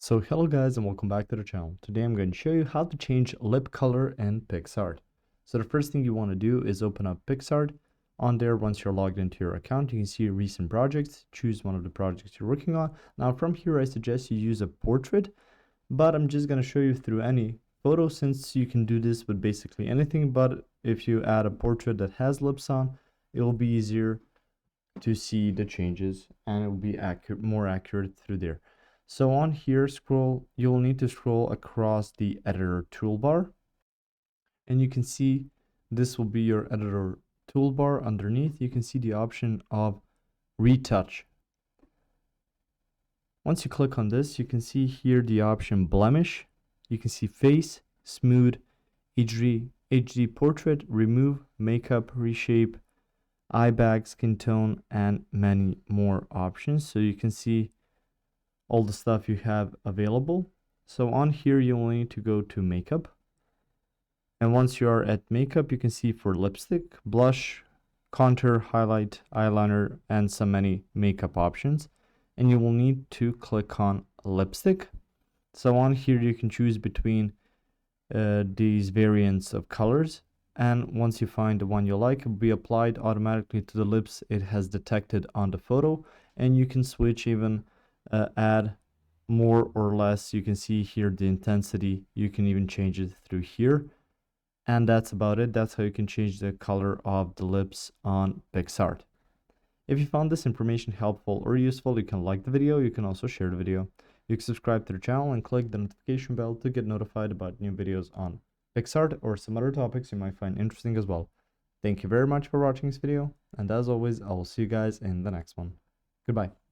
So hello guys and welcome back to the channel. Today I'm going to show you how to change lip color in Picsart. So the first thing you want to do is open up Picsart. On there, once you're logged into your account, you can see recent projects. Choose one of the projects you're working on. Now from here, I suggest you use a portrait, but I'm just going to show you through any photo since you can do this with basically anything. But if you add a portrait that has lips on, it will be easier to see the changes and it will be more accurate through there. So on here, you'll need to scroll across the editor toolbar and you can see this will be your editor toolbar. Underneath, you can see the option of retouch. Once you click on this, you can see here the option blemish. You can see face, smooth, HD portrait, remove, makeup, reshape, eye bag, skin tone, and many more options. So you can see all the stuff you have available. So on here, you'll need to go to makeup. And once you are at makeup, you can see for lipstick, blush, contour, highlight, eyeliner, and so many makeup options. And you will need to click on lipstick. So on here, you can choose between these variants of colors. And once you find the one you like, it will be applied automatically to the lips it has detected on the photo. And you can switch even add more or less. You can see here the intensity. You can even change it through here. And that's about it. That's how you can change the color of the lips on Picsart. If you found this information helpful or useful, you can like the video. You can also share the video. You can subscribe to the channel and click the notification bell to get notified about new videos on Picsart or some other topics you might find interesting as well. Thank you very much for watching this video. And as always, I will see you guys in the next one. Goodbye.